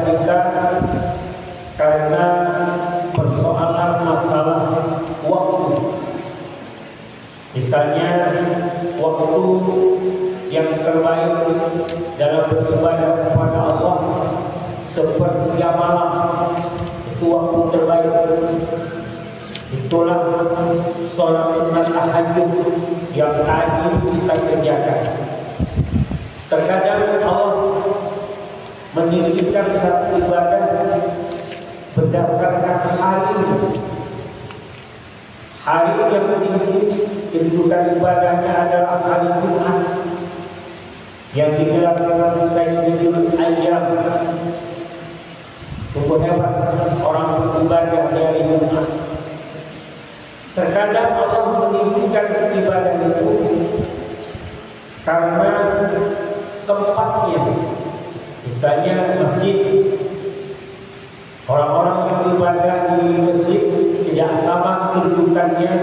kita karena persoalan masalah waktu. Misalnya waktu yang terbaik dalam beribadah kepada Allah sepertiga malam, itu waktu terbaik. Itulah sholat sunat tahajud yang tadi kita kerjakan. Terkadang Allah meninggikan satu ibadah berdasarkan hari. Hari yang tinggi kedudukan ibadahnya adalah hari Jumat yang digelar dengan Sayyidul Ayyam. Sungguh hebat orang beribadah di hari Jumat. Terkadang Allah meninggikan ibadah itu karena tempatnya. Misalnya masjid, orang-orang yang beribadah di masjid tidak sama kedudukannya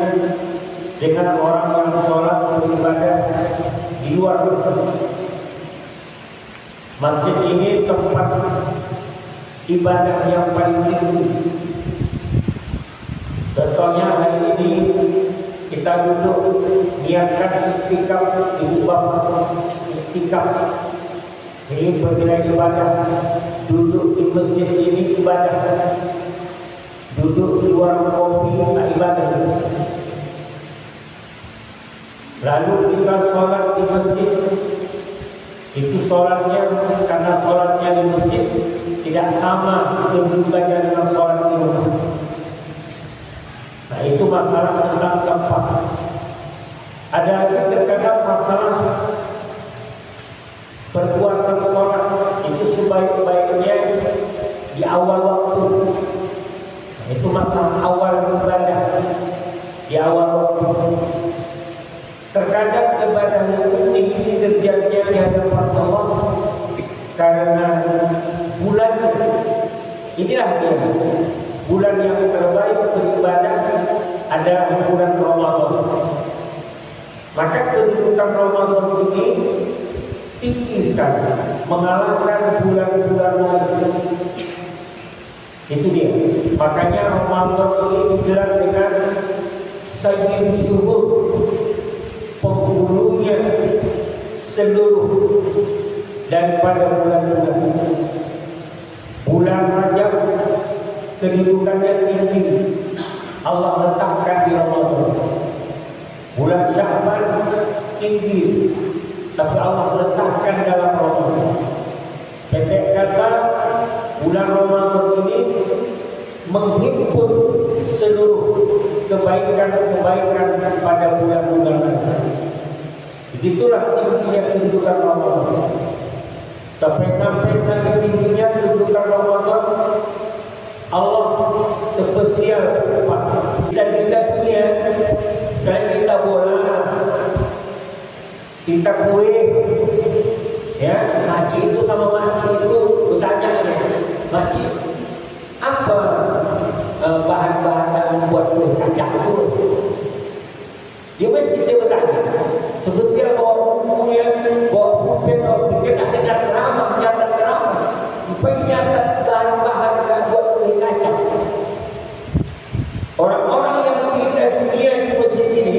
dengan orang yang sholat beribadah di luar masjid. Masjid ini tempat ibadah yang paling tinggi. Contohnya hari ini kita duduk niatkan itikaf di lubang itikaf. Ini bernilai ibadah. Duduk di masjid ini ibadah. Duduk di luar kopi ibadah. Lalu kita sholat di masjid. Itu sholatnya karena sholatnya di masjid tidak sama kedudukannya dengan sholat di rumah. Nah itu masalah tentang tempat. Ada lagi terkadang masalah perbuatan sholat itu sebaik-baiknya di awal waktu. Nah, itu masalah awal ibadah di awal waktu. Terkadang ibadah itu tinggi derajatnya di hadapan Allah karena bulan inilah dia. Bulan yang terbaik beribadah adalah bulan Ramadan. Maka kedudukan Ramadan ini tinggi sekali, mengalahkan bulan-bulan lain. Itu dia. Makanya Ramadan ini digelar dengan Sayyidul Syuhur, penghulunya seluruh daripada bulan-bulan. Bulan Rajab kedudukannya tinggi, Allah letakkan di Ramadan. Bulan Sya'ban tinggi, tapi Allah letakkan dalam Ramadan. Pendek kata, bulan Ramadan ini menghimpun seluruh kebaikan-kebaikan pada bulan-bulan lain. Begitulah tingginya kedudukan Ramadan. Sampai sangat tingginya kedudukan Ramadan, Allah spesial kita punya. Saya kita bola, kita kue, ya, haji itu sama haji itu bertanya ya, haji apa bahan-bahan yang membuat kue kacang itu? Dia mesti bertanya. Spesial bawa bukunya, bawa pulpen, kita tidak ceramah, penyataan bahan yang buat kue kacang. Orang-orang yang cerita dunia di masjid ini,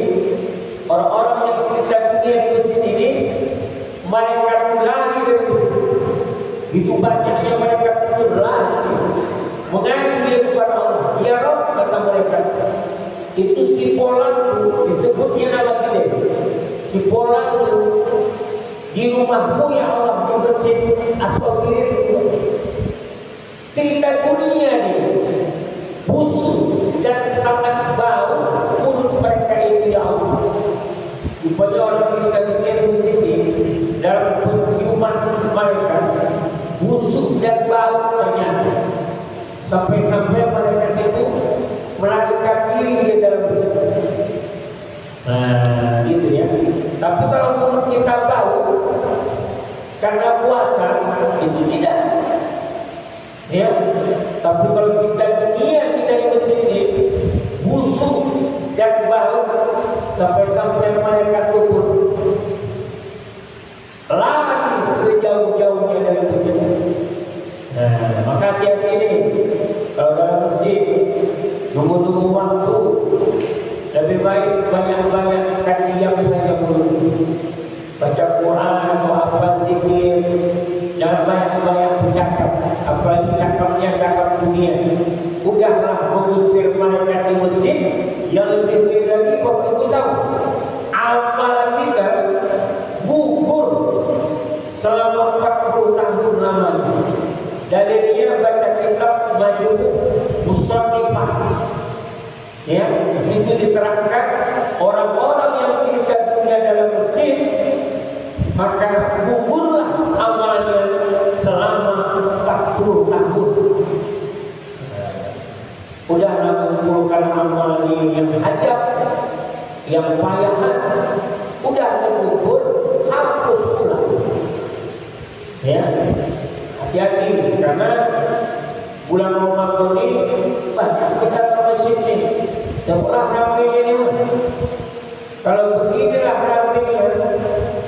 orang-orang yang cerita dunia di masjid ini, mereka lari dari masjid. Itu banyaknya mereka lari mengaku kepada Allah. Ya Rabb, kata mereka. Itu si Polan disebutnya nama kita. Si Polan di rumahmu ya Allah, di masjid As-Sabirin. Cerita dunia ini busuk dan sangat bau mulut mereka ini ya Allah. Rupanya orang cerita dunia di sini dalam penciuman mereka busuk dan bau ternyata. Sampai-sampai mereka itu melarikan diri di dalam masjid. Nah, gitu ya. Tapi kalau mulut kita bau karena puasa, itu tidak. Ya, tapi kalau kita dunia kita di masjid ini busuk dan bau sampai-sampai mereka turun lari sejauh-jauhnya dari masjid. Nah, maka cakap dunia. Udahlah mengusir malaikat di masjid. Yang lebih baik lagi Bapak Ibu tahu, amal kita gugur selama 40 tahun lamanya. Dalilnya baca kitab Majmu' Musannifah. Ya, di situ diterangkan orang-orang yang tinggal dunia dalam masjid maka gugurlah amalnya selama 40 tahun. Udahlah mengumpulkan amal yang hajat, yang payahan, udah dikubur, hapus pulang. Ya, hati-hati karena bulan Ramadan ini banyak kita ke masjid ini. Janganlah ramai ini. Kalau beginilah ramainya,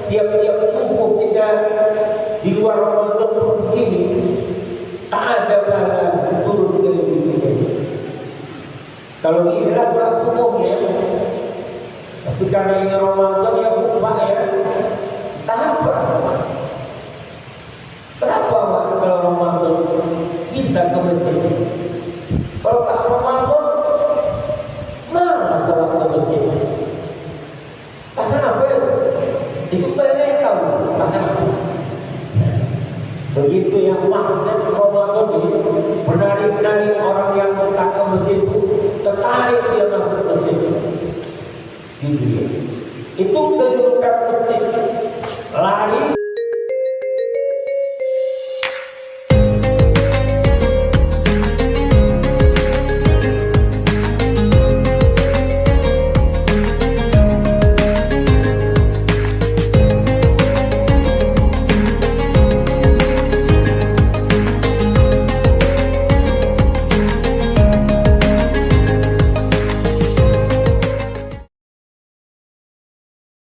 tiap-tiap subuh kita di luar Ramadan begini, tak ada bala turun ke kita. Kalau inilah sholat subuhnya, tapi karena ini Ramadan ya lupa ya, tak apa. Kenapa kalau Ramadan bisa ke masjid? Kalau tak Ramadan, mana sholat ke masjid? Karena apa? Itu banyak tahu. Karena begitu yang magnet Ramadan ini menarik orang yang tak ke masjid itu, tertarik dia masuk masjid. Itu kedudukan masjid lari